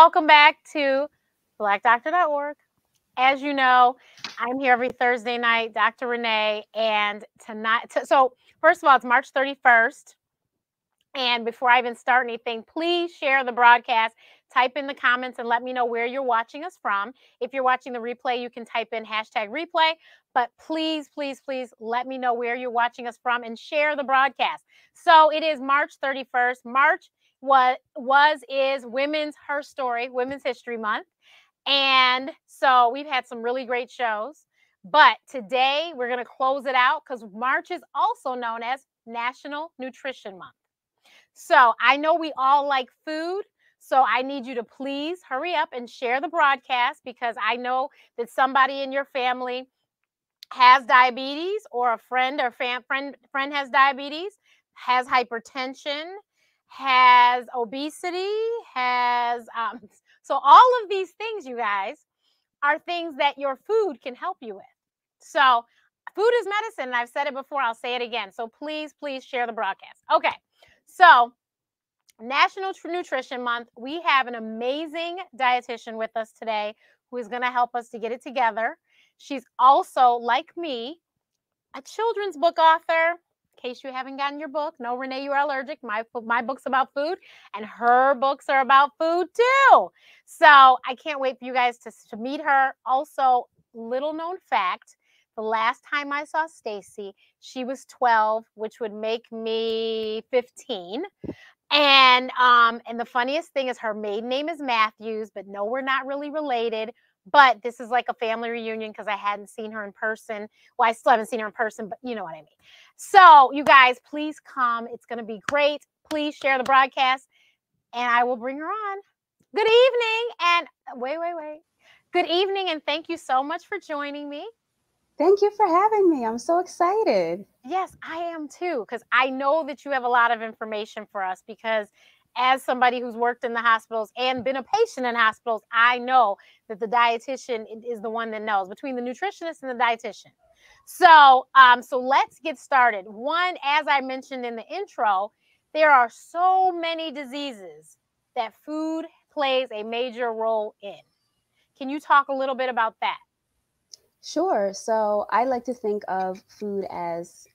welcome back to BlackDoctor.org. As you know, I'm here every Thursday night, Dr. Renee, and tonight, so first of all, it's March 31st. And before I even start anything, please share the broadcast. Type in the comments and let me know where you're watching us from. If you're watching the replay, you can type in #replay. But please, please, please let me know where you're watching us from and share the broadcast. So it is March 31st. March is Women's Her Story, Women's History Month. And so we've had some really great shows. But today we're going to close it out because March is also known as National Nutrition Month. So I know we all like food. So I need you to please hurry up and share the broadcast because I know that somebody in your family has diabetes, or a friend or friend has diabetes, has hypertension, has obesity, has so all of these things, you guys, are things that your food can help you with. So food is medicine, and I've said it before, I'll say it again. So please, please share the broadcast. Okay, so National Nutrition Month, we have an amazing dietitian with us today who is going to help us to get it together. She's also, like me, a children's book author. In case you haven't gotten your book, no, Renee, you are allergic. My book's about food, and her books are about food too. So I can't wait for you guys to meet her. Also, little known fact, the last time I saw Stacey, she was 12, which would make me 15. And the funniest thing is her maiden name is Matthews, but no, we're not really related. But this is like a family reunion because I hadn't seen her in person. Well, I still haven't seen her in person, but you know what I mean. So you guys, please come. It's going to be great. Please share the broadcast, and I will bring her on. Good evening, and wait. Good evening, and thank you so much for joining me. Thank you for having me. I'm so excited. Yes, I am too, because I know that you have a lot of information for us, because as somebody who's worked in the hospitals and been a patient in hospitals, I know that the dietitian is the one that knows, between the nutritionist and the dietitian. So, so let's get started. One, as I mentioned in the intro, there are so many diseases that food plays a major role in. Can you talk a little bit about that? Sure. So I like to think of food as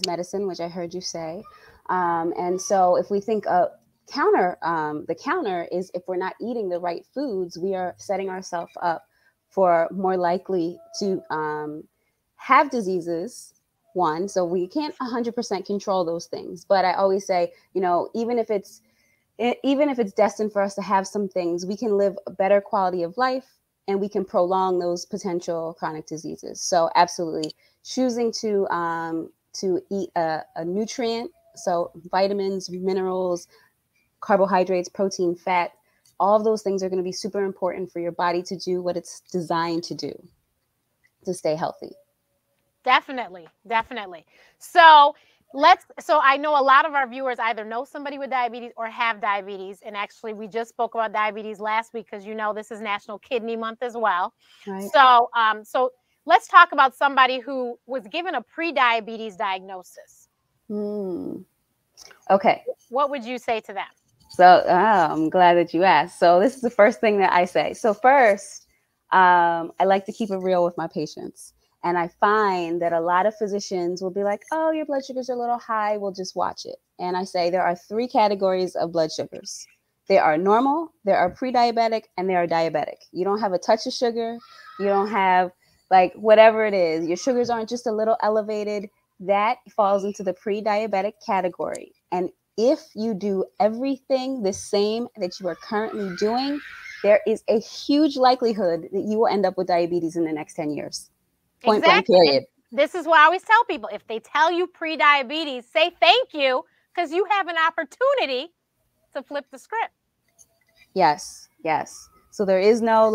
medicine, which I heard you say. And so if we think of the counter is, if we're not eating the right foods, we are setting ourselves up for more likely to have diseases. One, so we can't 100% control those things. But I always say, even if it's destined for us to have some things, we can live a better quality of life, and we can prolong those potential chronic diseases. So absolutely, choosing to eat a nutrient, so vitamins, minerals, carbohydrates, protein, fat, all of those things are going to be super important for your body to do what it's designed to do, to stay healthy. Definitely. So I know a lot of our viewers either know somebody with diabetes or have diabetes. And actually, we just spoke about diabetes last week because this is National Kidney Month as well. Right. So, so let's talk about somebody who was given a pre-diabetes diagnosis. Okay. What would you say to them? So I'm glad that you asked. So this is the first thing that I say. So first, I like to keep it real with my patients. And I find that a lot of physicians will be like, oh, your blood sugars are a little high, we'll just watch it. And I say there are 3 categories of blood sugars. There are normal, there are pre-diabetic, and there are diabetic. You don't have a touch of sugar. You don't have whatever it is. Your sugars aren't just a little elevated. That falls into the pre-diabetic category. And if you do everything the same that you are currently doing, there is a huge likelihood that you will end up with diabetes in the next 10 years. Point blank, period. And this is what I always tell people. If they tell you pre-diabetes, say thank you, because you have an opportunity to flip the script. Yes. So there is no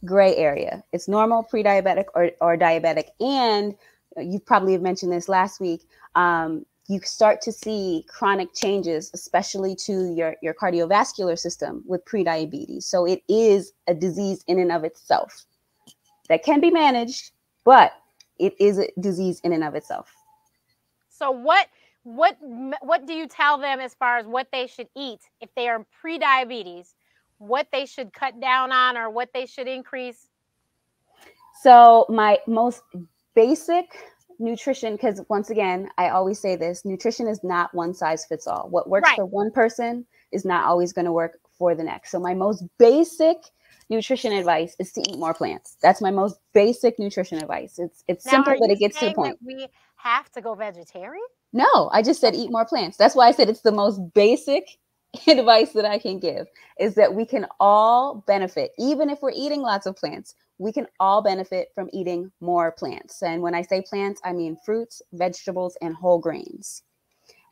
gray area. It's normal, pre-diabetic, or diabetic. And you probably have mentioned this last week. You start to see chronic changes, especially to your cardiovascular system with pre-diabetes. So it is a disease in and of itself that can be managed, but it is a disease in and of itself. So what do you tell them as far as what they should eat if they are pre-diabetes? what they should cut down on or what they should increase? So my most basic nutrition, because once again, I always say this, nutrition is not one size fits all. What works Right. for one person is not always going to work for the next. So my most basic nutrition advice is to eat more plants. That's my most basic nutrition advice. It's Now, simple, are but you it gets to the saying that point. we have to go vegetarian? No, I just said eat more plants. That's why I said it's the most basic advice that I can give, is that we can all benefit. Even if we're eating lots of plants, we can all benefit from eating more plants. And when I say plants, I mean fruits, vegetables, and whole grains.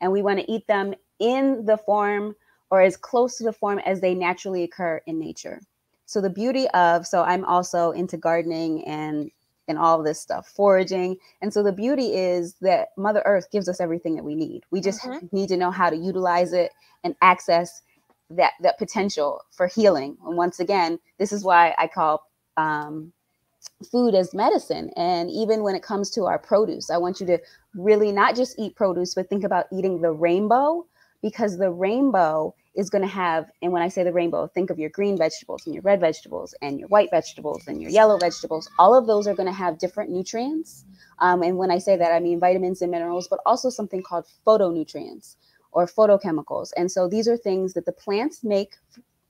And we want to eat them in the form or as close to the form as they naturally occur in nature. So the beauty of, so I'm also into gardening and all of this stuff, foraging. And so the beauty is that Mother Earth gives us everything that we need. We just need to know how to utilize it and access that potential for healing. And once again, this is why I call food as medicine. And even when it comes to our produce, I want you to really not just eat produce, but think about eating the rainbow, because the rainbow is going to have, and when I say the rainbow, think of your green vegetables and your red vegetables and your white vegetables and your yellow vegetables. All of those are going to have different nutrients. And when I say that, I mean vitamins and minerals, but also something called phytonutrients or phytochemicals. And so these are things that the plants make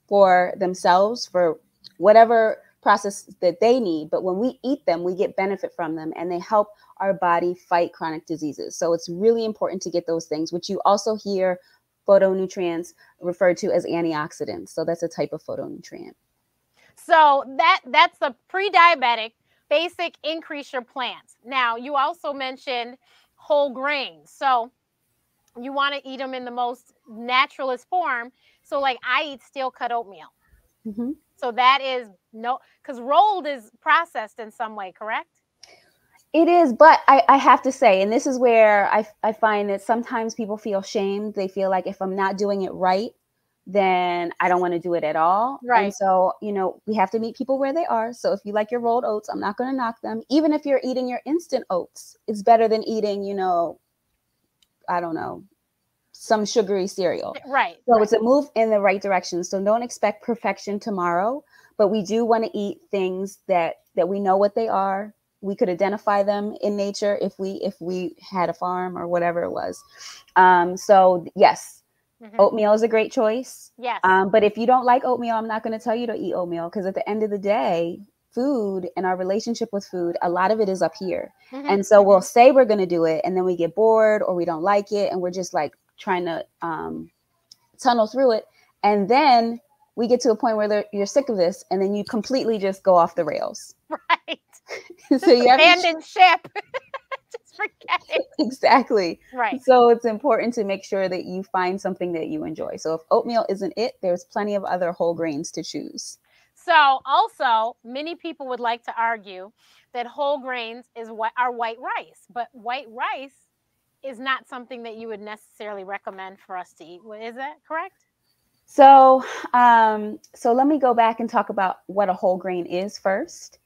for themselves for whatever process that they need. But when we eat them, we get benefit from them, and they help our body fight chronic diseases. So it's really important to get those things, which you also hear phytonutrients referred to as antioxidants. So that's a type of phytonutrient. So that's a pre-diabetic basic increase your plants. Now, you also mentioned whole grains. So you want to eat them in the most naturalist form. So like I eat steel cut oatmeal. Mm-hmm. So that is because rolled is processed in some way, correct? It is, but I have to say, and this is where I find that sometimes people feel shamed. They feel like if I'm not doing it right, then I don't want to do it at all. Right. And so, we have to meet people where they are. So if you like your rolled oats, I'm not going to knock them. Even if you're eating your instant oats, it's better than eating, I don't know, some sugary cereal. Right. So it's a move in the right direction. So don't expect perfection tomorrow, but we do want to eat things that we know what they are. We could identify them in nature if we had a farm or whatever it was. So yes, oatmeal is a great choice. Yes. But if you don't like oatmeal, I'm not going to tell you to eat oatmeal, because at the end of the day, food and our relationship with food, a lot of it is up here. And so we'll say we're going to do it, and then we get bored or we don't like it, and we're just like trying to tunnel through it. And then we get to a point where you're sick of this, and then you completely just go off the rails. Right. So you abandon ship. Just forget it. Exactly. Right. So it's important to make sure that you find something that you enjoy. So if oatmeal isn't it, there's plenty of other whole grains to choose. So also, many people would like to argue that whole grains are white rice, but white rice is not something that you would necessarily recommend for us to eat. Is that correct? So, so let me go back and talk about what a whole grain is first.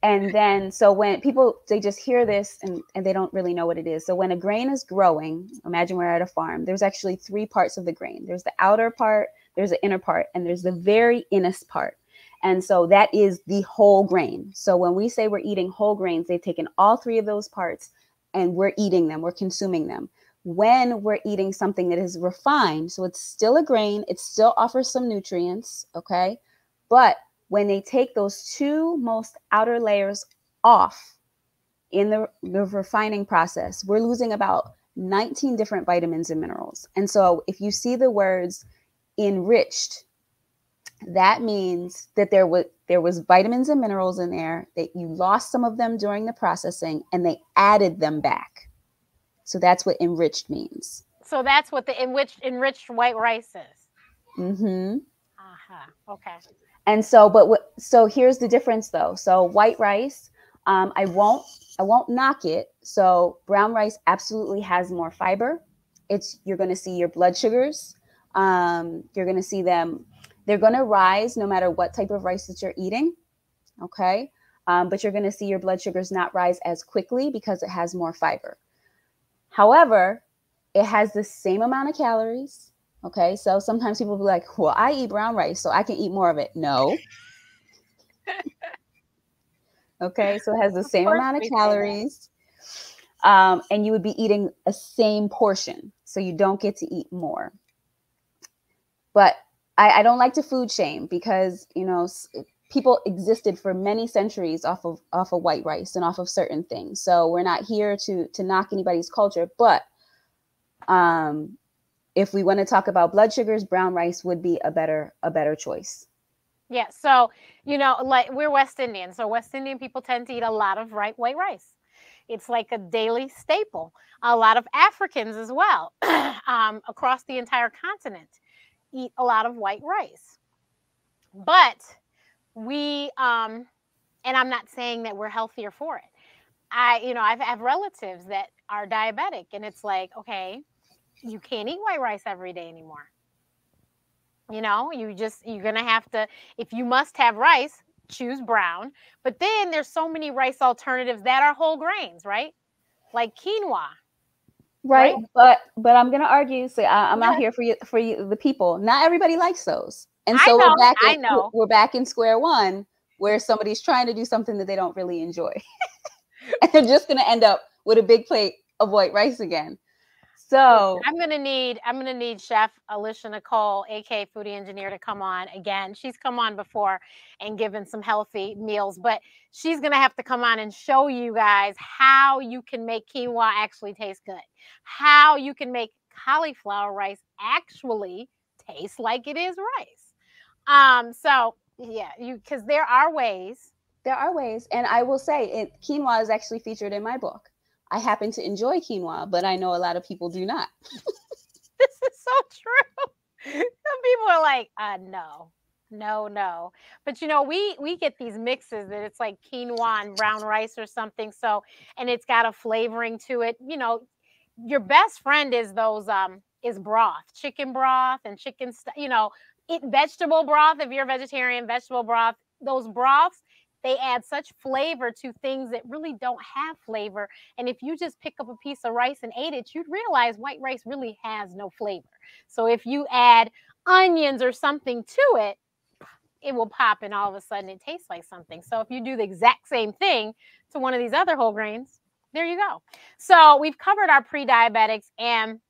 And then, so when people, they just hear this and they don't really know what it is. So when a grain is growing, imagine we're at a farm, there's actually 3 parts of the grain. There's the outer part, there's the inner part, and there's the very innest part. And so that is the whole grain. So when we say we're eating whole grains, they've taken all 3 of those parts and we're eating them, we're consuming them. When we're eating something that is refined, so it's still a grain, it still offers some nutrients, okay? But when they take those 2 most outer layers off in the refining process, we're losing about 19 different vitamins and minerals. And so if you see the words enriched, that means that there was vitamins and minerals in there, that you lost some of them during the processing and they added them back. So that's what enriched means. So that's what the enriched white rice is. Mm-hmm. Okay. And so, so here's the difference though. So white rice, I won't knock it. So brown rice absolutely has more fiber. You're going to see your blood sugars. You're going to see them. They're going to rise no matter what type of rice that you're eating. Okay. But you're going to see your blood sugars not rise as quickly because it has more fiber. However, it has the same amount of calories. Okay, so sometimes people will be like, well, I eat brown rice, so I can eat more of it. No. Okay, so it has the Of same course amount of we say that. calories, and you would be eating a same portion, so you don't get to eat more. But I don't like to food shame because, you know, people existed for many centuries off of white rice and off of certain things. So we're not here to knock anybody's culture, but if we want to talk about blood sugars, brown rice would be a better choice. Yeah. So, you know, like we're West Indian. So West Indian people tend to eat a lot of white rice. It's like a daily staple. A lot of Africans as well, across the entire continent, eat a lot of white rice. But we, and I'm not saying that we're healthier for it. You know, I have relatives that are diabetic, and it's like, okay, you can't eat white rice every day anymore. You know, you're gonna have to, if you must have rice, choose brown. But then there's so many rice alternatives that are whole grains, right? Like quinoa, Right, right? but I'm gonna argue. So I'm out here for you, the people. Not everybody likes those, and I so know, I know. we're back in square one, where somebody's trying to do something that they don't really enjoy, and they're just gonna end up with a big plate of white rice again. Listen, So I'm gonna need Chef Alicia Nicole, aka Foodie Engineer, to come on again. She's come on before and given some healthy meals, but she's gonna have to come on and show you guys how you can make quinoa actually taste good, how you can make cauliflower rice actually taste like it is rice. So yeah, because there are ways. there are ways, and I will say, quinoa is actually featured in my book. I happen to enjoy quinoa, but I know a lot of people do not. This is so true. Some people are like, no, no, no. But you know, we get these mixes that it's like quinoa and brown rice or something. So, and it's got a flavoring to it. You know, your best friend is those is broth, chicken broth and you know, eat vegetable broth if you're a vegetarian, vegetable broth. Those broths, they add such flavor to things that really don't have flavor. And if you just pick up a piece of rice and ate it, you'd realize white rice really has no flavor. So if you add onions or something to it, it will pop and all of a sudden it tastes like something. So if you do the exact same thing to one of these other whole grains, there you go. So we've covered our pre-diabetics, and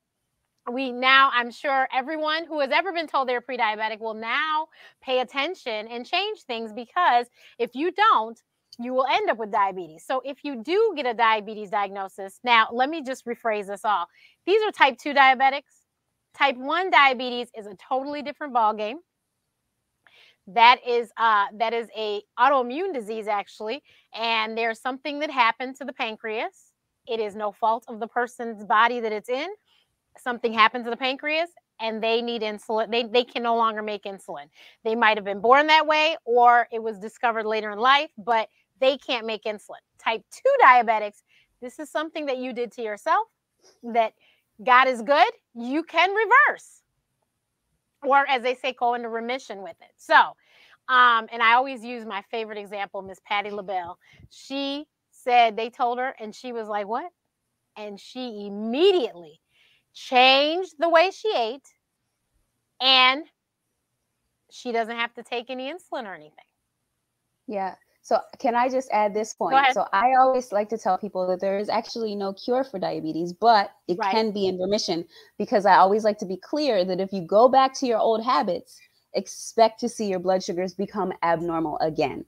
I'm sure everyone who has ever been told they're pre-diabetic will now pay attention and change things, because if you don't, you will end up with diabetes. So if you do get a diabetes diagnosis, now let me just rephrase this all. These are type 2 diabetics. Type 1 diabetes is a totally different ballgame. That is a autoimmune disease actually, and there's something that happened to the pancreas. It is no fault of the person's body that it's in. Something happened to the pancreas and they need insulin. They can no longer make insulin. They might have been born that way or it was discovered later in life, but they can't make insulin. Type 2 diabetics, this is something that you did to yourself that God is good. You can reverse, or as they say, go into remission with it. So, and I always use my favorite example, Miss Patty LaBelle. She said they told her, and she was like, "What?" And she immediately changed the way she ate, and she doesn't have to take any insulin or anything. Yeah. So can I just add this Go point? ahead. So I always like to tell people that there is actually no cure for diabetes, but it Right. can be in remission, because I always like to be clear that if you go back to your old habits, expect to see your blood sugars become abnormal again.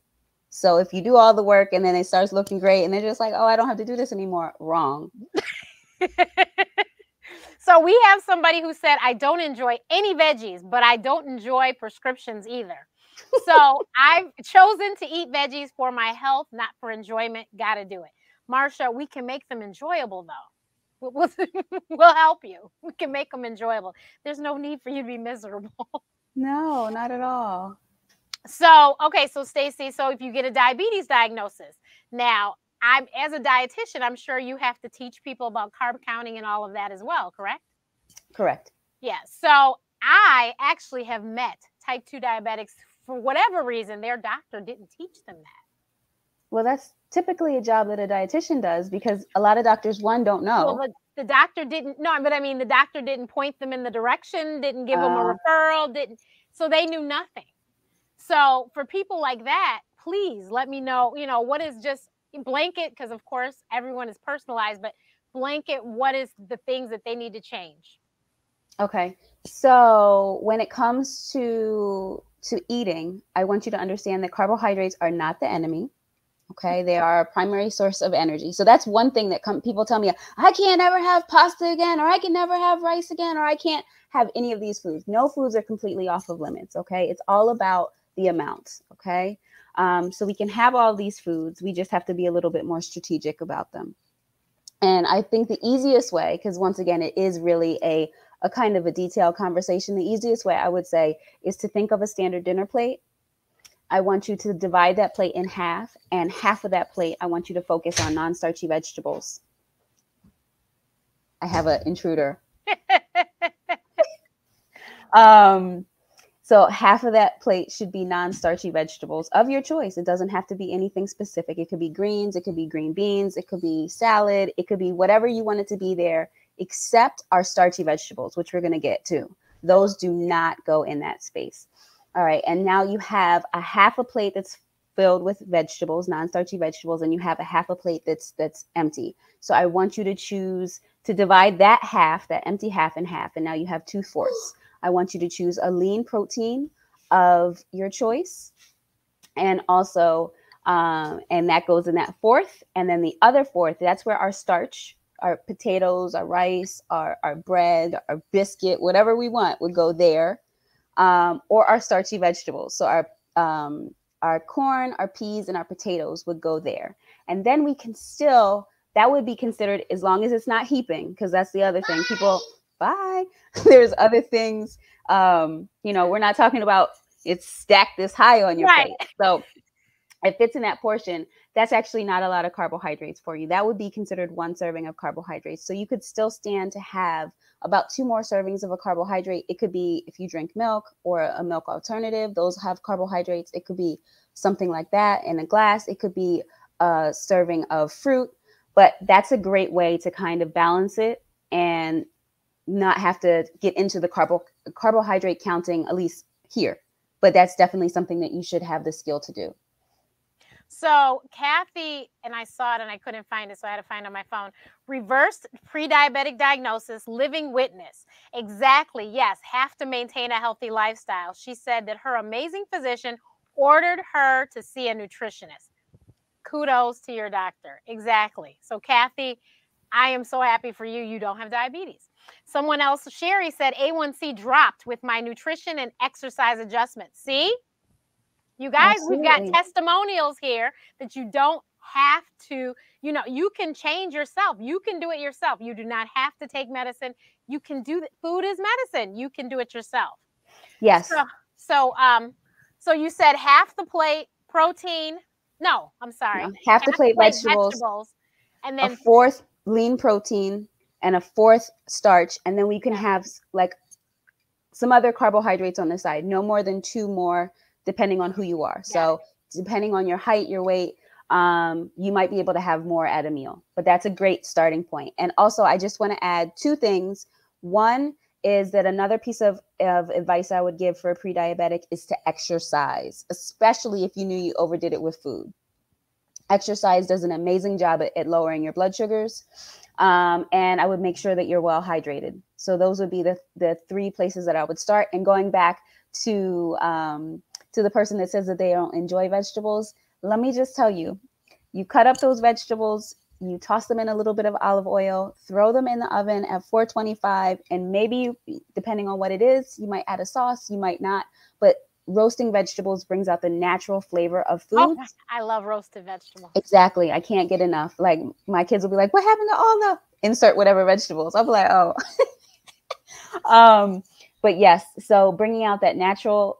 So if you do all the work and then it starts looking great and they're just like, oh, I don't have to do this anymore. Wrong. So we have somebody who said, I don't enjoy any veggies, but I don't enjoy prescriptions either. So I've chosen to eat veggies for my health, not for enjoyment. Got to do it. Marsha, we can make them enjoyable though. We'll help you. We can make them enjoyable. There's no need for you to be miserable. No, not at all. So, okay, so Stacey, so if you get a diabetes diagnosis, now as a dietitian, I'm sure you have to teach people about carb counting and all of that as well, correct? Correct. Yeah. So I actually have met type 2 diabetics for whatever reason, their doctor didn't teach them that. Well, that's typically a job that a dietitian does, because a lot of doctors, one, don't know. Well, the doctor didn't, no, but I mean, the doctor didn't point them in the direction, didn't give them a referral, so they knew nothing. So for people like that, please let me know, what is just blanket, because of course everyone is personalized, but blanket, what is the things that they need to change? Okay. So when it comes to eating, I want you to understand that carbohydrates are not the enemy. Okay, they are a primary source of energy. So that's one thing that people tell me, I can't ever have pasta again, or I can never have rice again, or I can't have any of these foods. No foods are completely off of limits. Okay, it's all about the amount. Okay, so we can have all these foods. We just have to be a little bit more strategic about them. And I think the easiest way, because once again, it is really a kind of a detailed conversation. The easiest way I would say is to think of a standard dinner plate. I want you to divide that plate in half, and half of that plate, I want you to focus on non-starchy vegetables. I have an intruder. So half of that plate should be non-starchy vegetables of your choice. It doesn't have to be anything specific. It could be greens, it could be green beans, it could be salad, it could be whatever you want it to be there, except our starchy vegetables, which we're going to get to. Those do not go in that space. All right, and now you have a half a plate that's filled with vegetables, non-starchy vegetables, and you have a half a plate that's empty. So I want you to choose to divide that half, that empty half, in half, and now you have 2/4. I want you to choose a lean protein of your choice, and also, and that goes in that fourth, and then the other fourth, that's where our starch, our potatoes, our rice, our bread, our biscuit, whatever we want would go there. Or our starchy vegetables. So our corn, our peas, and our potatoes would go there. And then we can still, that would be considered, as long as it's not heaping, because that's the other thing. People, bye. There's other things, we're not talking about it's stacked this high on your plate. So if it's in that portion, that's actually not a lot of carbohydrates for you. That would be considered 1 serving of carbohydrates. So you could still stand to have about 2 more servings of a carbohydrate. It could be if you drink milk or a milk alternative, those have carbohydrates. It could be something like that in a glass. It could be a serving of fruit, but that's a great way to kind of balance it and not have to get into the carbohydrate counting, at least here. But that's definitely something that you should have the skill to do. So Kathy, and I saw it and I couldn't find it, so I had to find it on my phone. Reversed pre-diabetic diagnosis, living witness. Exactly, yes, have to maintain a healthy lifestyle. She said that her amazing physician ordered her to see a nutritionist. Kudos to your doctor. Exactly. So Kathy, I am so happy for you. You don't have diabetes. Someone else, Sherry, said A1C dropped with my nutrition and exercise adjustments. See? You guys, Absolutely. We've got testimonials here that you don't have to, you can change yourself. You can do it yourself. You do not have to take medicine. You can do food is medicine. You can do it yourself. Yes. So you said half the plate protein. No, I'm sorry. No, half the plate vegetables, and then a 4th lean protein and a 4th starch. And then we can have like some other carbohydrates on the side, no more than 2 more, depending on who you are. So depending on your height, your weight, you might be able to have more at a meal, but that's a great starting point. And also, I just want to add 2 things. One is that another piece of advice I would give for a pre-diabetic is to exercise, especially if you knew you overdid it with food. Exercise does an amazing job at lowering your blood sugars. And I would make sure that you're well hydrated. So those would be the 3 places that I would start. And going back to the person that says that they don't enjoy vegetables, let me just tell you, you cut up those vegetables, you toss them in a little bit of olive oil, throw them in the oven at 425, and maybe, depending on what it is, you might add a sauce, you might not, but roasting vegetables brings out the natural flavor of food. Oh, I love roasted vegetables. Exactly. I can't get enough. Like, my kids will be like, what happened to all the insert whatever vegetables? I'll be like, oh. But yes, so bringing out that natural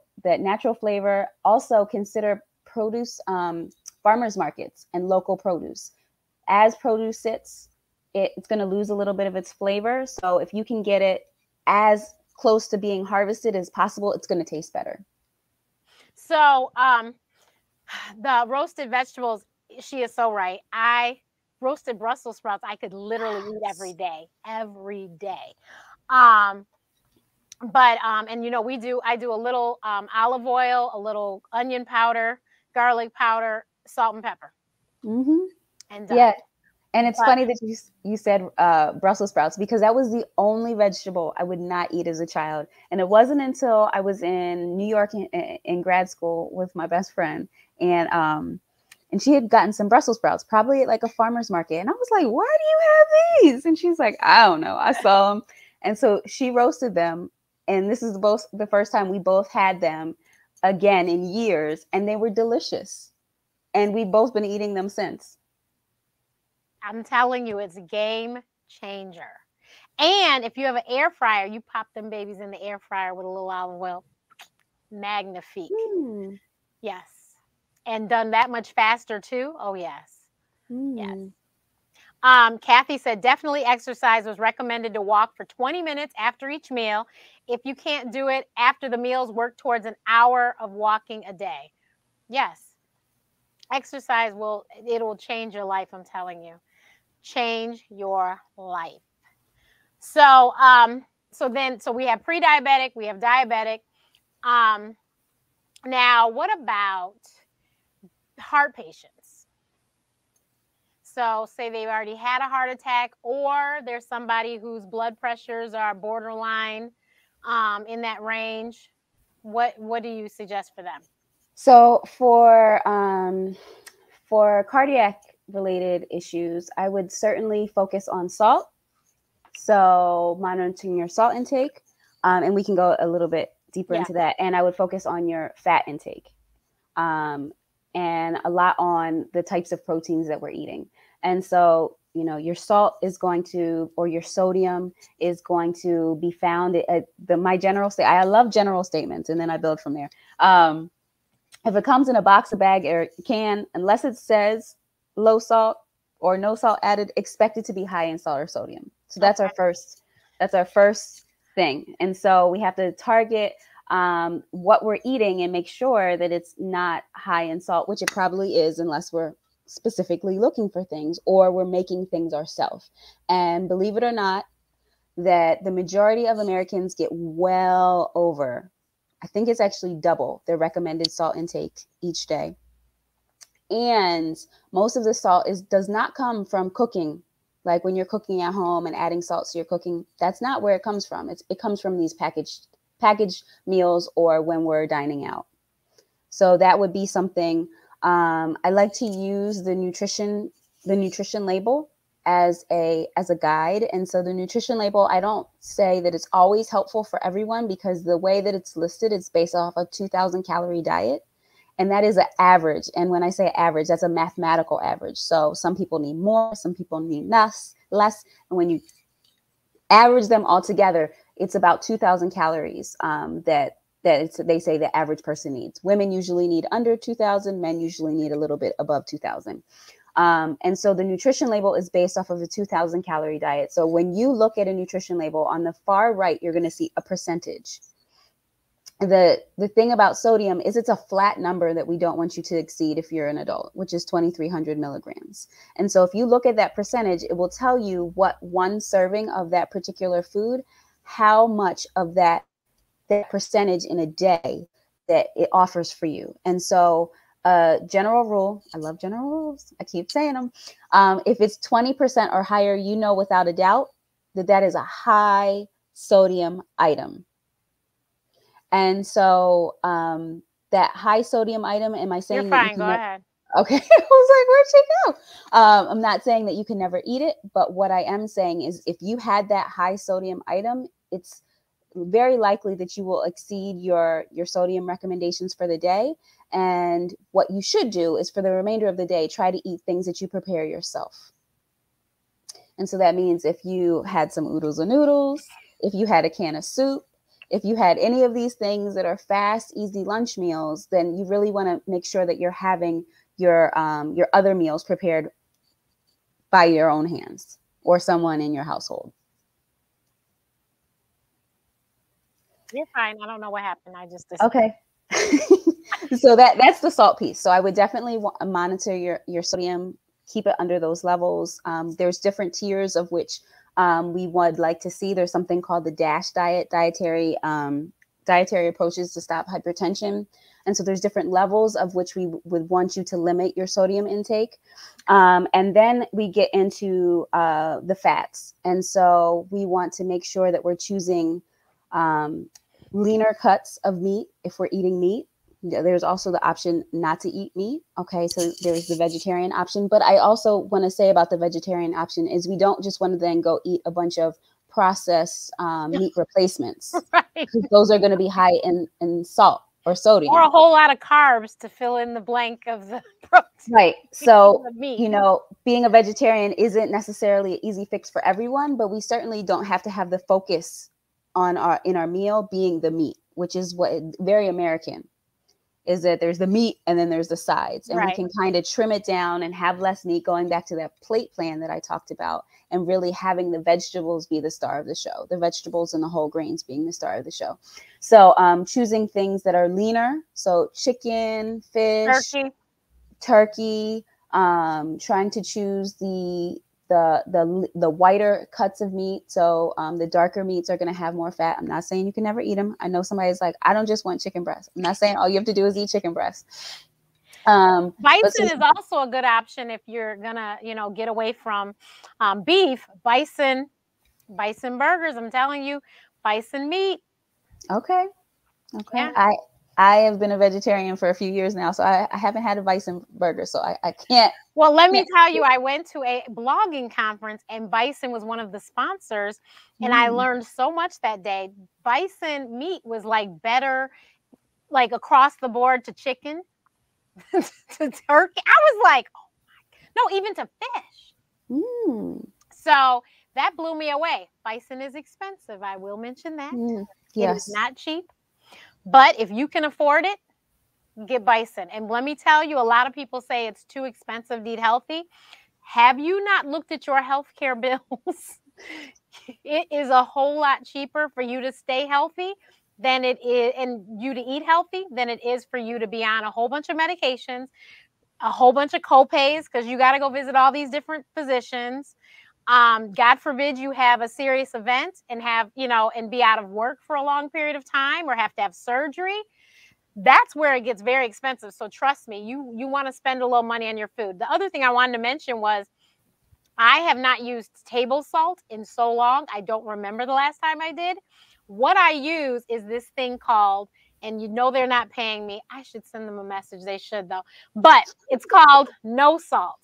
flavor. Also consider produce, farmers markets and local produce. As produce sits, it's going to lose a little bit of its flavor. So if you can get it as close to being harvested as possible, it's going to taste better. So the roasted vegetables, she is so right. I roasted Brussels sprouts I could literally eat every day, every day. Um, and you know, I do a little olive oil, a little onion powder, garlic powder, salt and pepper, Mm-hmm. and done. Yeah. And it's But funny that you said Brussels sprouts, because that was the only vegetable I would not eat as a child. And it wasn't until I was in New York in grad school with my best friend, and she had gotten some Brussels sprouts, probably at like a farmer's market. And I was like, why do you have these? And she's like, I don't know. I saw them. And so she roasted them. And this is the first time we both had them again in years. And they were delicious. And we've both been eating them since. I'm telling you, it's a game changer. And if you have an air fryer, you pop them babies in the air fryer with a little olive oil. Magnifique. Yes. And done that much faster too. Oh, yes. Yes. Kathy said, definitely exercise was recommended to walk for 20 minutes after each meal. If you can't do it after the meals, work towards an hour of walking a day. Yes. Exercise it'll change your life, I'm telling you. Change your life. So, so we have pre-diabetic, we have diabetic. Now what about heart patients? So say they've already had a heart attack, or there's somebody whose blood pressures are borderline in that range. What do you suggest for them? So for cardiac related issues, I would certainly focus on salt. So monitoring your salt intake, and we can go a little bit deeper into that. And I would focus on your fat intake, and a lot on the types of proteins that we're eating. And so, you know, your salt is going to, or your sodium is going to be found at my general state. I love general statements, and then I build from there. If it comes in a box, a bag, or can, unless it says low salt or no salt added, expect it to be high in salt or sodium. So that's our first thing. And so we have to target what we're eating and make sure that it's not high in salt, which it probably is, unless we're specifically looking for things or we're making things ourselves. And believe it or not, that the majority of Americans get well over, I think it's actually double their recommended salt intake each day. And most of the salt does not come from cooking. Like when you're cooking at home and adding salt to your cooking, that's not where it comes from. It comes from these packaged meals or when we're dining out. So that would be something. I like to use the nutrition label as a guide. And so the nutrition label, I don't say that it's always helpful for everyone, because the way that it's listed, it's based off a 2,000 calorie diet. And that is an average. And when I say average, that's a mathematical average. So some people need more, some people need less. And when you average them all together, it's about 2,000 calories they say the average person needs. Women usually need under 2,000. Men usually need a little bit above 2,000. And so the nutrition label is based off of a 2,000 calorie diet. So when you look at a nutrition label on the far right, you're going to see a percentage. The thing about sodium is it's a flat number that we don't want you to exceed if you're an adult, which is 2,300 milligrams. And so if you look at that percentage, it will tell you what one serving of that particular food, how much of that percentage in a day that it offers for you. And so general rule, I love general rules, I keep saying them. If it's 20% or higher, you know without a doubt that is a high sodium item. And so that high sodium item, am I saying You're that fine, go ahead. Okay. I was like, where'd she go? I'm not saying that you can never eat it, but what I am saying is if you had that high sodium item, it's very likely that you will exceed your sodium recommendations for the day. And what you should do is for the remainder of the day, try to eat things that you prepare yourself. And so that means if you had some oodles and noodles, if you had a can of soup, if you had any of these things that are fast, easy lunch meals, then you really want to make sure that you're having your other meals prepared by your own hands or someone in your household. You're fine. I don't know what happened. I just okay. So that's the salt piece. So I would definitely monitor your sodium keep it under those levels. There's different tiers of which we would like to see. There's something called the DASH diet, dietary approaches to stop hypertension. And so there's different levels of which we would want you to limit your sodium intake. And then we get into the fats. And so we want to make sure that we're choosing leaner cuts of meat if we're eating meat. There's also the option not to eat meat. Okay, so there's the vegetarian option. But I also want to say about the vegetarian option is we don't just want to then go eat a bunch of processed meat replacements. Right. Those are going to be high in salt or sodium. Or a whole lot of carbs to fill in the blank of the protein. Right. So, being a vegetarian isn't necessarily an easy fix for everyone, but we certainly don't have to have the focus in our meal being the meat, which is what very American is, that there's the meat and then there's the sides, and we can kind of trim it down and have less meat, going back to that plate plan that I talked about, and really having the vegetables be the star of the show, the vegetables and the whole grains being the star of the show. So choosing things that are leaner. So chicken, fish, turkey, trying to choose the whiter cuts of meat. So the darker meats are going to have more fat. I'm not saying you can never eat them. I know somebody's like, I don't just want chicken breast. I'm not saying all you have to do is eat chicken breast. Bison is also a good option if you're gonna, get away from beef. Bison burgers. I'm telling you, bison meat. Okay. Yeah. I have been a vegetarian for a few years now, so I haven't had a bison burger, so I can't. Well, let me tell you, I went to a blogging conference and bison was one of the sponsors, and I learned so much that day. Bison meat was like better, like across the board to chicken, to turkey. I was like, oh my, no, even to fish. So that blew me away. Bison is expensive. I will mention that. It is not cheap. But if you can afford it, get bison. And let me tell you, a lot of people say it's too expensive to eat healthy. Have you not looked at your healthcare bills? It is a whole lot cheaper for you to stay healthy than it is, and you to eat healthy, than it is for you to be on a whole bunch of medications, a whole bunch of co-pays, because you got to go visit all these different physicians. God forbid you have a serious event and have, and be out of work for a long period of time or have to have surgery. That's where it gets very expensive. So trust me, you want to spend a little money on your food. The other thing I wanted to mention was I have not used table salt in so long. I don't remember the last time I did. What I use is this thing called, and they're not paying me. I should send them a message. They should though. But it's called No Salt.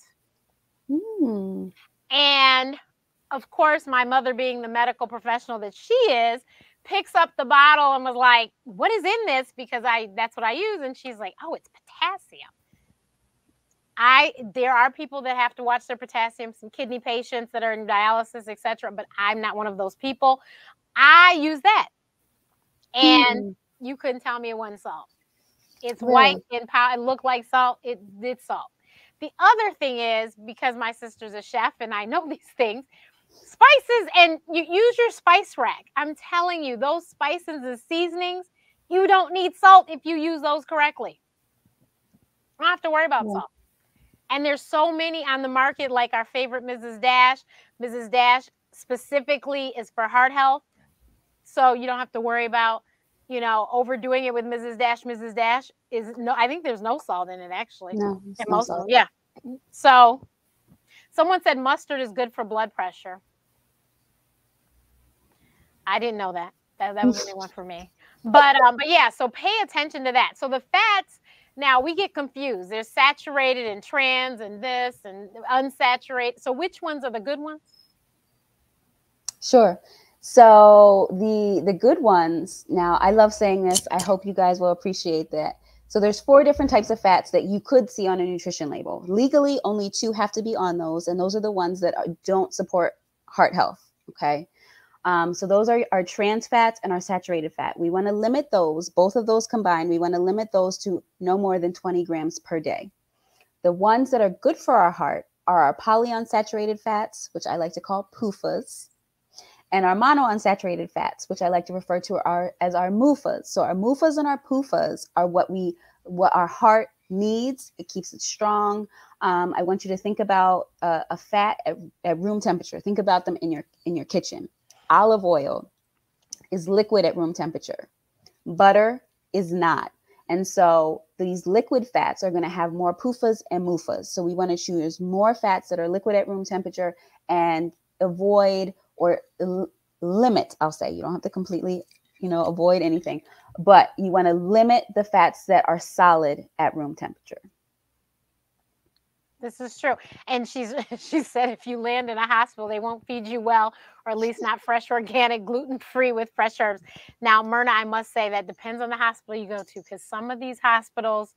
And of course, my mother, being the medical professional that she is, picks up the bottle and was like, what is in this? Because that's what I use. And she's like, oh, it's potassium. There are people that have to watch their potassium, some kidney patients that are in dialysis, etc. But I'm not one of those people. I use that. And you couldn't tell me it wasn't salt. It's white and it looked like salt. It's salt. The other thing is, because my sister's a chef and I know these things, spices, and you use your spice rack. I'm telling you, those spices and seasonings, you don't need salt if you use those correctly. You don't have to worry about salt. And there's so many on the market, like our favorite Mrs. Dash. Mrs. Dash specifically is for heart health. So you don't have to worry about, overdoing it with Mrs. Dash. Mrs. Dash I think there's no salt in it, actually. No, most of them, yeah. So someone said mustard is good for blood pressure. I didn't know that. That was a new one for me. But yeah, so pay attention to that. So the fats, now we get confused. There's saturated and trans and this and unsaturated. So which ones are the good ones? Sure. So the good ones, now I love saying this. I hope you guys will appreciate that. So there's 4 different types of fats that you could see on a nutrition label. Legally, only 2 have to be on those. And those are the ones that don't support heart health. Okay. So those are our trans fats and our saturated fat. We want to limit those, both of those combined. We want to limit those to no more than 20 grams per day. The ones that are good for our heart are our polyunsaturated fats, which I like to call PUFAs, and our monounsaturated fats, which I like to refer to as our MUFAs. So our MUFAs and our PUFAs are what our heart needs. It keeps it strong. I want you to think about a fat at room temperature. Think about them in your kitchen. Olive oil is liquid at room temperature. Butter is not. And so these liquid fats are going to have more PUFAs and MUFAs. So we want to choose more fats that are liquid at room temperature and avoid or limit, I'll say. You don't have to completely, avoid anything, but you want to limit the fats that are solid at room temperature. This is true. And she said if you land in a hospital, they won't feed you well, or at least not fresh, organic, gluten-free with fresh herbs. Now, Myrna, I must say that depends on the hospital you go to, because some of these hospitals,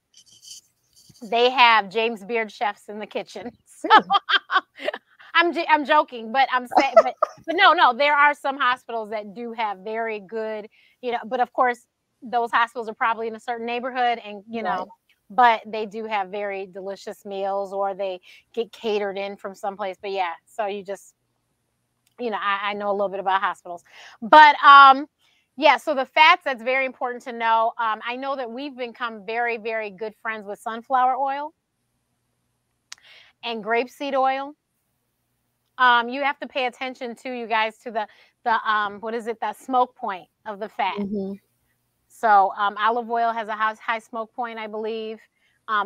they have James Beard chefs in the kitchen. So I'm joking, but I'm saying, but no, there are some hospitals that do have very good, but of course, those hospitals are probably in a certain neighborhood, and Right. but they do have very delicious meals, or they get catered in from someplace. But yeah, so you just, I know a little bit about hospitals, but yeah, so the fats, that's very important to know. I know that we've become very, very good friends with sunflower oil and grapeseed oil. You have to pay attention to, you guys, to the what is it, the smoke point of the fat. Mm-hmm. So olive oil has a high smoke point, I believe.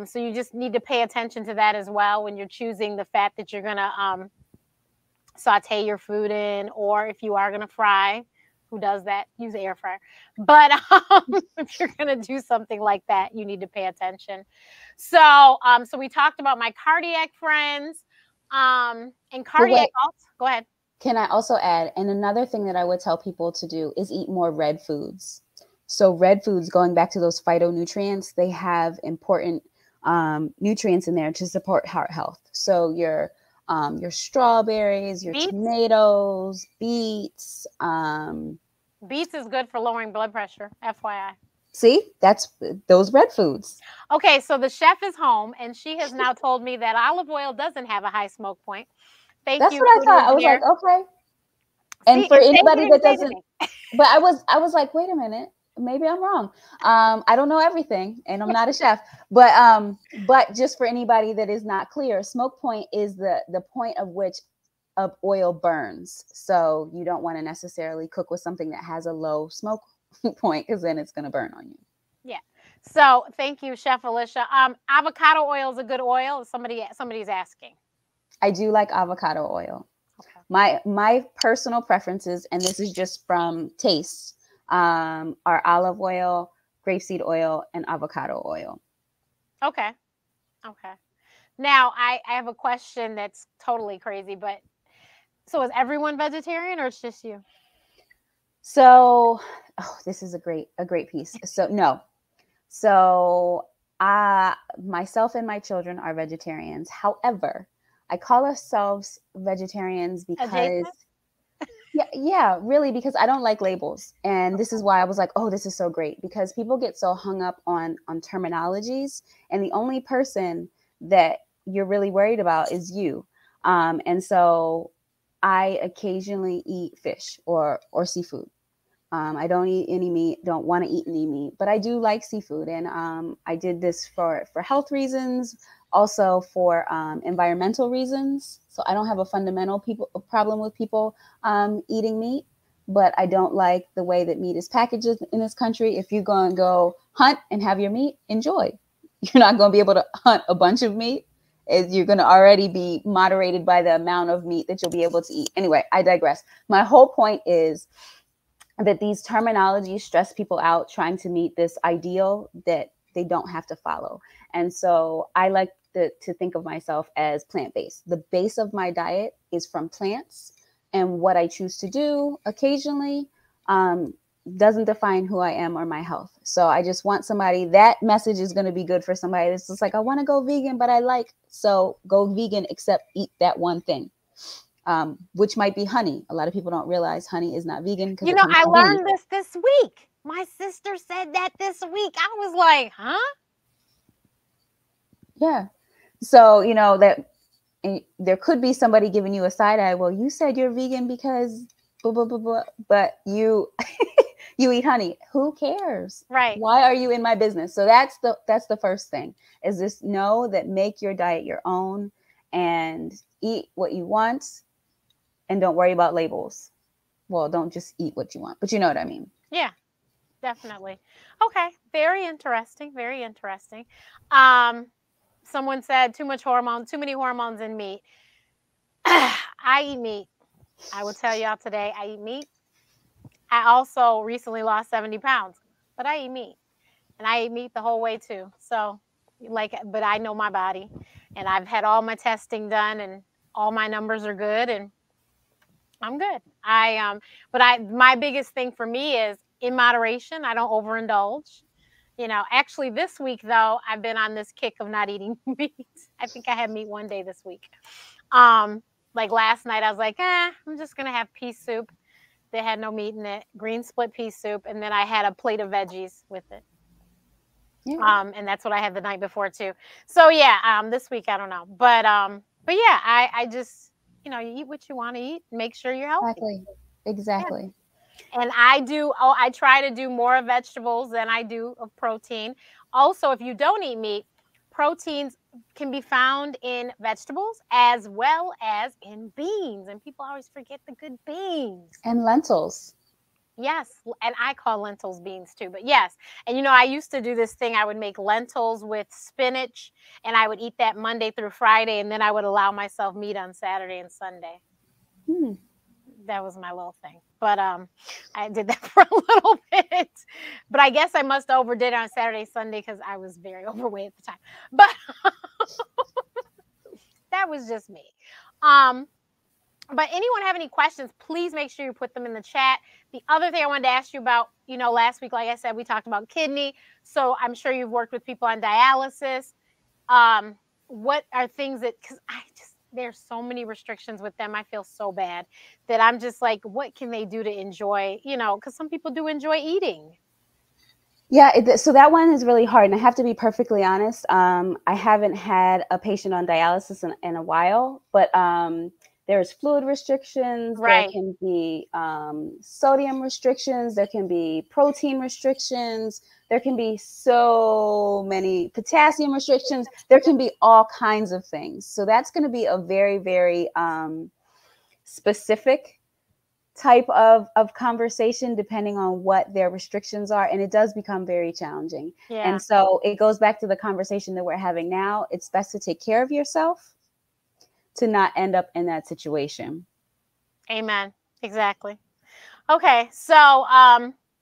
So you just need to pay attention to that as well when you're choosing the fat that you're gonna saute your food in, or if you are gonna fry. Who does that? Use air fryer. But if you're gonna do something like that, you need to pay attention. So so we talked about my cardiac friends. And cardiac also, go ahead. Can I also add, and another thing that I would tell people to do is eat more red foods. So red foods, going back to those phytonutrients, they have important nutrients in there to support heart health. So your strawberries, your Beets? tomatoes, beets. Beets is good for lowering blood pressure, FYI. See, that's those red foods. Okay, so the chef is home, and she has now told me that olive oil doesn't have a high smoke point. Thank That's you, what I thought. I was Dear. like, okay. And See, for and Stacey anybody didn't that say doesn't, anything. but I was like, wait a minute, maybe I'm wrong. I don't know everything, and I'm not a chef, but just for anybody that is not clear, smoke point is the point of which oil burns. So you don't want to necessarily cook with something that has a low smoke point, because then it's going to burn on you. Yeah. So thank you, Chef Alicia. Avocado oil is a good oil. Somebody's asking. I do like avocado oil. Okay. My personal preferences, and this is just from taste, are olive oil, grapeseed oil, and avocado oil. Okay. Okay. Now I have a question that's totally crazy, but so is everyone vegetarian, or it's just you? So, this is a great piece. So no. So myself and my children are vegetarians. However, I call ourselves vegetarians because yeah, really, because I don't like labels. And this is why I was like, oh, this is so great, because people get so hung up on terminologies, and the only person that you're really worried about is you. And so I occasionally eat fish or seafood. I don't eat any meat, don't want to eat any meat, but I do like seafood. And I did this for health reasons, also for environmental reasons. So I don't have a fundamental problem with people eating meat, but I don't like the way that meat is packaged in this country. If you're going to go hunt and have your meat, enjoy. You're not going to be able to hunt a bunch of meat. You're going to already be moderated by the amount of meat that you'll be able to eat. Anyway, I digress. My whole point is that these terminologies stress people out trying to meet this ideal that they don't have to follow. And so I like to think of myself as plant-based. The base of my diet is from plants, and what I choose to do occasionally doesn't define who I am or my health. So I just want somebody, that message is going to be good for somebody that's just like, I want to go vegan, but so go vegan, except eat that one thing. Which might be honey. A lot of people don't realize honey is not vegan because I learned this week. My sister said that this week. I was like, huh? Yeah. So, that there could be somebody giving you a side eye. Well, you said you're vegan because blah, blah, blah, blah. But you You eat honey. Who cares? Right. Why are you in my business? So that's the first thing, is just know that make your diet your own and eat what you want and don't worry about labels. Well, don't just eat what you want, but you know what I mean. Yeah, definitely. Okay. Very interesting. Very interesting. Um, Someone said too many hormones in meat. I eat meat. I will tell y'all today, I eat meat. I also recently lost 70 pounds, but I eat meat. And I eat meat the whole way too. So, like, but I know my body, and I've had all my testing done, and all my numbers are good, and I'm good. But my biggest thing for me is in moderation. I don't overindulge. Actually, this week though, I've been on this kick of not eating meat. I think I had meat one day this week. Like last night, I was like, I'm just gonna have pea soup. They had no meat in it, green split pea soup, and then I had a plate of veggies with it. Yeah. And that's what I had the night before too. So yeah, this week I don't know, but yeah, I just you eat what you want to eat, make sure you're healthy. Exactly. Yeah. And I try to do more of vegetables than I do of protein. Also, if you don't eat meat, proteins can be found in vegetables as well as in beans, and people always forget the good beans. And lentils. Yes, and I call lentils beans too, but yes. And I used to do this thing. I would make lentils with spinach, and I would eat that Monday through Friday, and then I would allow myself meat on Saturday and Sunday. That was my little thing. But I did that for a little bit. But I guess I must have overdid it on Saturday, Sunday, because I was very overweight at the time. But that was just me. But anyone have any questions, please make sure you put them in the chat. The other thing I wanted to ask you about, last week, like I said, we talked about kidney. So I'm sure you've worked with people on dialysis. What are things because there's so many restrictions with them. I feel so bad that I'm just like, what can they do to enjoy, because some people do enjoy eating. Yeah, so that one is really hard. And I have to be perfectly honest. I haven't had a patient on dialysis in a while, but there's fluid restrictions. Right. There can be sodium restrictions. There can be protein restrictions. There can be so many potassium restrictions. There can be all kinds of things. So that's going to be a very, very specific type of conversation depending on what their restrictions are, and it does become very challenging. Yeah. And so it goes back to the conversation that we're having now. It's best to take care of yourself to not end up in that situation. Amen. Exactly. Okay, so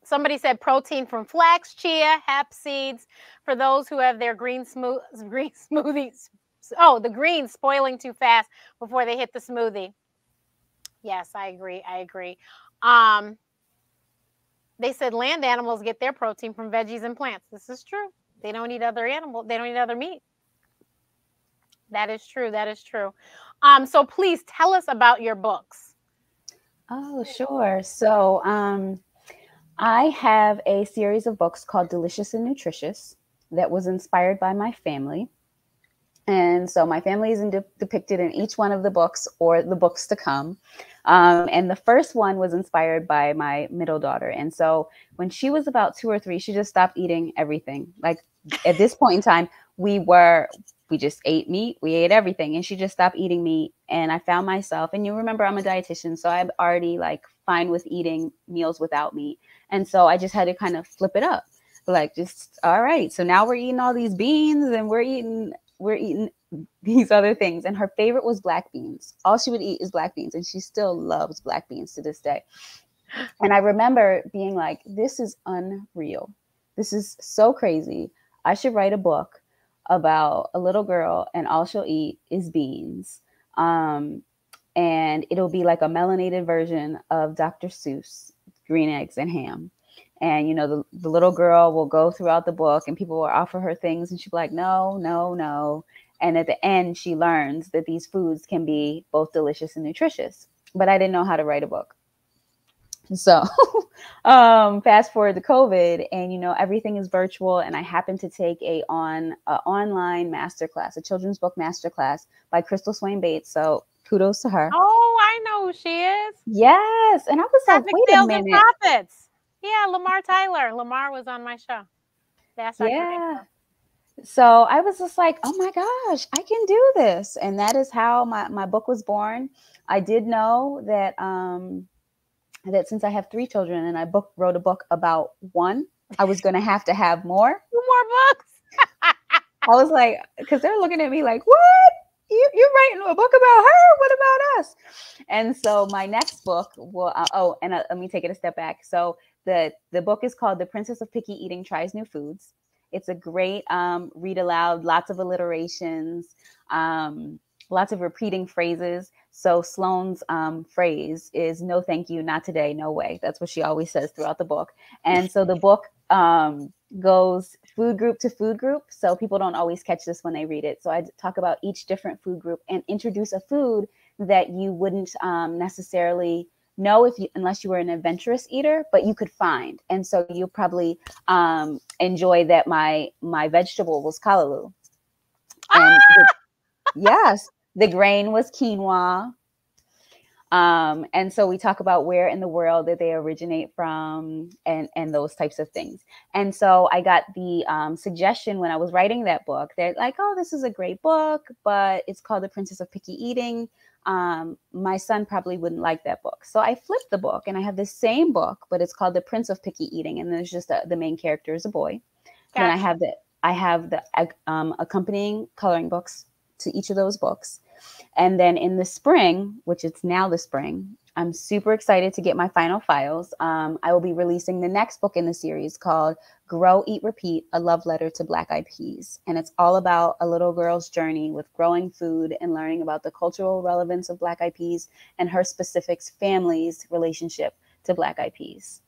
somebody said protein from flax, chia, hemp seeds. For those who have their green smoothies, the greens spoiling too fast before they hit the smoothie. Yes, I agree. They said land animals get their protein from veggies and plants. This is true. They don't eat other meat. That is true. So please tell us about your books. Oh, sure. So I have a series of books called Delicious and Nutritious that was inspired by my family. And so my family is depicted in each one of the books or the books to come. And the first one was inspired by my middle daughter. And so when she was about 2 or 3, she just stopped eating everything. Like at this point in time, we just ate meat. We ate everything. And she just stopped eating meat. And I found myself, and you remember I'm a dietitian, so I'm already like fine with eating meals without meat. And so I just had to kind of flip it up. Like, just, all right, so now we're eating all these beans and we're eating these other things. And her favorite was black beans. All she would eat is black beans. And she still loves black beans to this day. And I remember being like, this is unreal. This is so crazy. I should write a book about a little girl and all she'll eat is beans. And it'll be like a melanated version of Dr. Seuss, Green Eggs and Ham. And, the little girl will go throughout the book and people will offer her things and she'll be like, no, no, no. And at the end, she learns that these foods can be both delicious and nutritious. But I didn't know how to write a book. So fast forward to COVID and, everything is virtual. And I happened to take an online masterclass, a children's book masterclass by Crystal Swain Bates. So kudos to her. Oh, I know who she is. Yes. And I was like, wait a minute. Profits. Yeah, Lamar Tyler. Lamar was on my show. That's Dr. Yeah. So I was just like, oh my gosh, I can do this. And that is how my book was born. I did know that since I have 3 children and I wrote a book about one, I was going to have more. 2 more books. I was like, because they're looking at me like, what? You're writing a book about her? What about us? And so my next book will, let me take it a step back. So the book is called The Princess of Picky Eating Tries New Foods. It's a great read aloud, lots of alliterations, lots of repeating phrases. So Sloane's phrase is no thank you, not today, no way. That's what she always says throughout the book. And so the book goes food group to food group. So people don't always catch this when they read it. So I talk about each different food group and introduce a food that you wouldn't necessarily know unless you were an adventurous eater, but you could find. And so you'll probably enjoy that my vegetable was callaloo. And yes, the grain was quinoa. And so we talk about where in the world that they originate from and those types of things. And so I got the suggestion when I was writing that book that like, oh, this is a great book, but it's called The Princess of Picky Eating. My son probably wouldn't like that book. So I flipped the book and I have the same book, but it's called The Prince of Picky Eating. And there's just the main character is a boy. Gotcha. Then I have the accompanying coloring books to each of those books. And then in the spring, which it's now the spring, I'm super excited to get my final files. I will be releasing the next book in the series called Grow, Eat, Repeat, A Love Letter to Black-Eyed Peas. And it's all about a little girl's journey with growing food and learning about the cultural relevance of Black-Eyed Peas and her specific family's relationship to Black-Eyed Peas.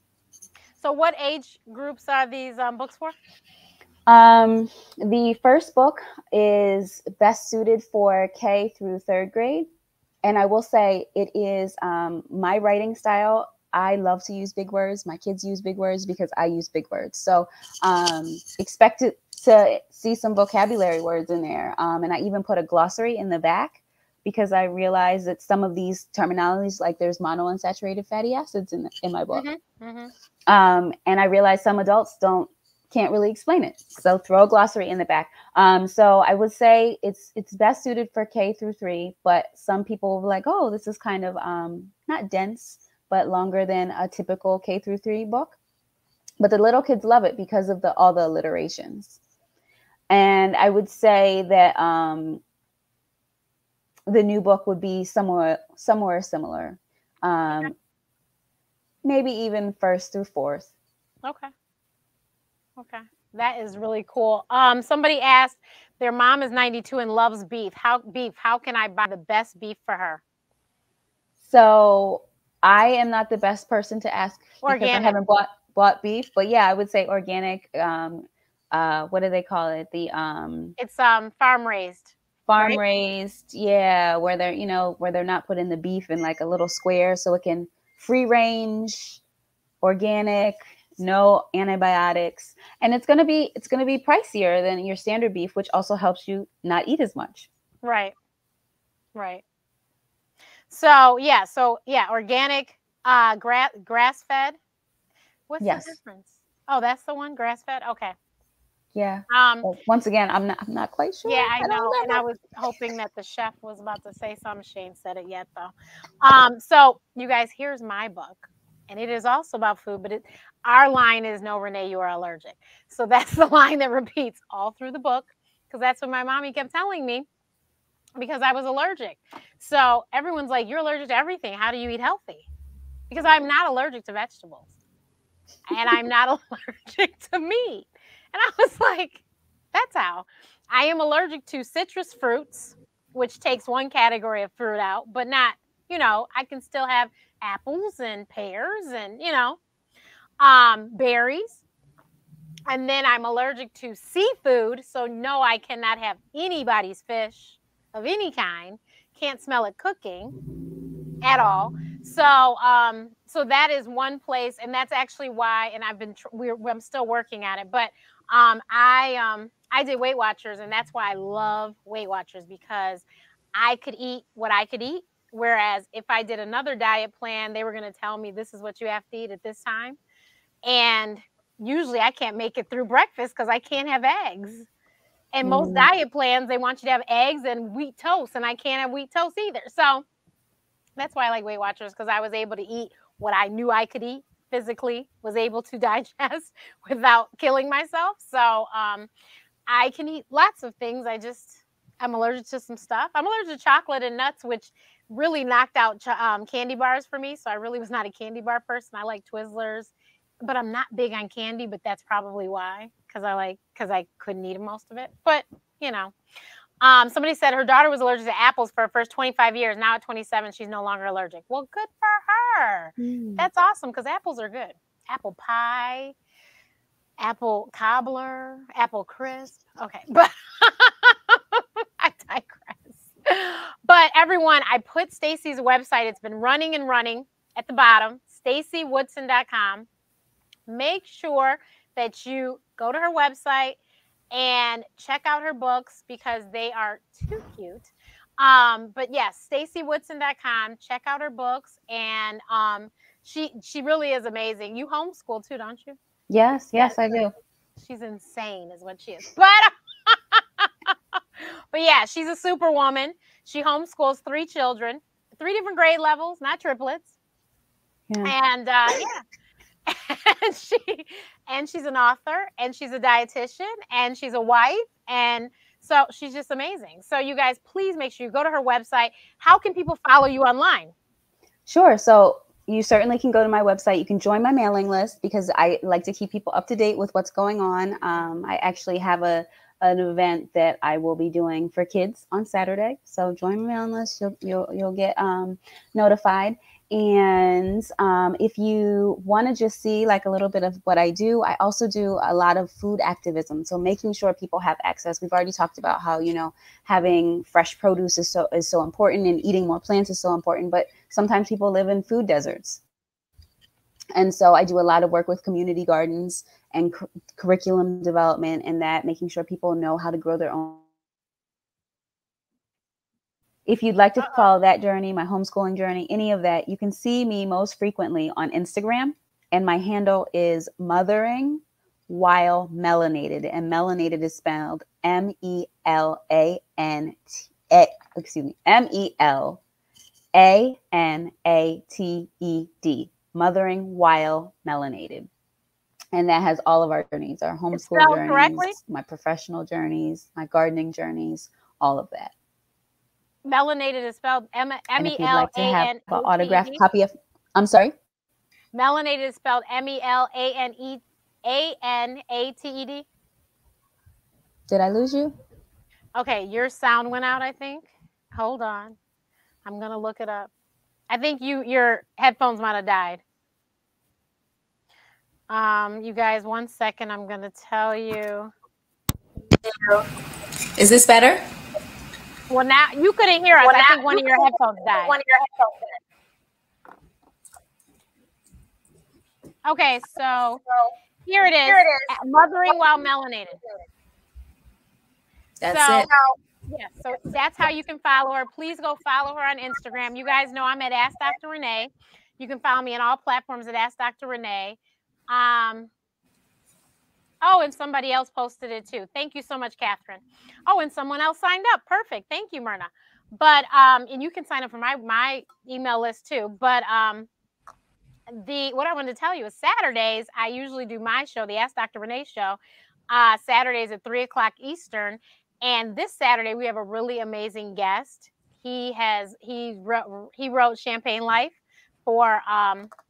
So what age groups are these books for? The first book is best suited for K through 3rd grade. And I will say it is my writing style. I love to use big words. My kids use big words because I use big words. So expect to see some vocabulary words in there. And I even put a glossary in the back because I realize that some of these terminologies, like there's monounsaturated fatty acids in my book. Mm-hmm. Mm-hmm. And I realize some adults can't really explain it. So throw a glossary in the back. So I would say it's best suited for K through 3, but some people were like, oh, this is kind of not dense, but longer than a typical K through 3 book. But the little kids love it because of all the alliterations. And I would say that the new book would be somewhere similar. Maybe even 1st through 4th. Okay. That is really cool. Somebody asked, their mom is 92 and loves beef. How can I buy the best beef for her? So I am not the best person to ask organic. Because I haven't bought beef, but yeah, I would say organic. What do they call it? It's farm raised. Farm raised, yeah, where they're not putting the beef in like a little square, so it can free range, organic. No antibiotics, and it's gonna be pricier than your standard beef, which also helps you not eat as much. Right. So yeah, organic, grass fed. What's the difference? Oh, that's the one, grass fed. Okay. Yeah. Well, once again, I'm not quite sure. Yeah, I know, and I was hoping that the chef was about to say something. She ain't said it yet though. So you guys, here's my book. And it is also about food, but our line is no, Renee, you are allergic. So that's the line that repeats all through the book because that's what my mommy kept telling me because I was allergic. So everyone's like, you're allergic to everything. How do you eat healthy? Because I'm not allergic to vegetables and I'm not allergic to meat. And I was like, that's how. I am allergic to citrus fruits, which takes one category of fruit out, but not, I can still have apples and pears and, berries. And then I'm allergic to seafood. So no, I cannot have anybody's fish of any kind. Can't smell it cooking at all. So, so that is one place. And that's actually why, and I'm still working at it, but, I did Weight Watchers, and that's why I love Weight Watchers because I could eat what I could eat. Whereas if I did another diet plan, they were going to tell me this is what you have to eat at this time. And usually I can't make it through breakfast because I can't have eggs. And most diet plans, they want you to have eggs and wheat toast, and I can't have wheat toast either. So that's why I like Weight Watchers, because I was able to eat what I knew I could eat physically, was able to digest without killing myself. So I can eat lots of things. I'm allergic to some stuff. I'm allergic to chocolate and nuts, which really knocked out candy bars for me. So I really was not a candy bar person. I like Twizzlers, but I'm not big on candy, but that's probably why, because I couldn't eat most of it. But, you know, somebody said her daughter was allergic to apples for her first 25 years. Now at 27, she's no longer allergic. Well, good for her. That's awesome, because apples are good. Apple pie, apple cobbler, apple crisp. Okay, but I digress. But everyone, I put Stacey's website. It's been running and running at the bottom, StaceyWoodson.com. Make sure that you go to her website and check out her books, because they are too cute. But yes, StaceyWoodson.com. Check out her books, and she really is amazing. You homeschool too, don't you? Yes, I do. She's insane, is what she is. But yeah, she's a superwoman. She homeschools 3 children, 3 different grade levels, not triplets. Yeah. And and she's an author, and she's a dietitian, and she's a wife, and so she's just amazing. So you guys, please make sure you go to her website. How can people follow you online? Sure. So you certainly can go to my website. You can join my mailing list, because I like to keep people up to date with what's going on. I actually have an event that I will be doing for kids on Saturday. So join my mailing list. You'll get notified. And if you want to just see like a little bit of what I do, I also do a lot of food activism. So making sure people have access. We've already talked about how, having fresh produce is so important, and eating more plants is so important. But sometimes people live in food deserts. And so I do a lot of work with community gardens and curriculum development, and that, making sure people know how to grow their own. If you'd like to follow that journey, my homeschooling journey, any of that, you can see me most frequently on Instagram. And my handle is Mothering While Melanated. And melanated is spelled MELANATED. Mothering While Melanated. And that has all of our journeys, our homeschool journeys, correctly? My professional journeys, my gardening journeys, all of that. Melanated is spelled And if you'd like to have an autographed copy of, I'm sorry? Melanated is spelled MELANATED. Did I lose you? Okay, your sound went out, I think. Hold on. I'm going to look it up. I think your headphones might have died. You guys, 1 second. I'm going to tell you. Is this better? Well, now you couldn't hear us. I think one of your headphones died. Okay, so here it is. Mothering While Melanated. That's it. Yeah, so that's how you can follow her. Please go follow her on Instagram. You guys know I'm at Ask Dr. Renee. You can follow me on all platforms at Ask Dr. Renee. Oh, and somebody else posted it too. Thank you so much, Catherine. Oh, and someone else signed up. Perfect. Thank you, Myrna. But and you can sign up for my email list too. But what I wanted to tell you is Saturdays, I usually do my show, the Ask Dr. Renee show, Saturdays at 3:00 Eastern. And this Saturday we have a really amazing guest. He wrote Champagne Life for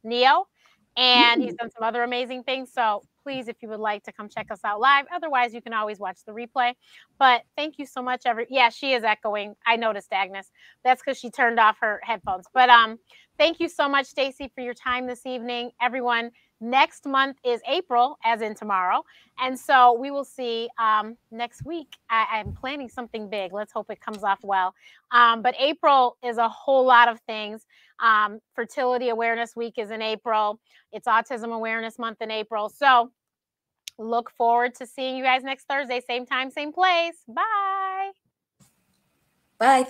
Neo, and he's done some other amazing things. So please, if you would like to come check us out live, otherwise you can always watch the replay. But thank you so much. Yeah, she is echoing. I noticed, Agnes. That's because she turned off her headphones. But thank you so much, Stacey, for your time this evening. Everyone, next month is April, as in tomorrow. And so we will see next week. I'm planning something big. Let's hope it comes off well. But April is a whole lot of things. Fertility Awareness Week is in April. It's Autism Awareness Month in April. So look forward to seeing you guys next Thursday, same time, same place. Bye. Bye.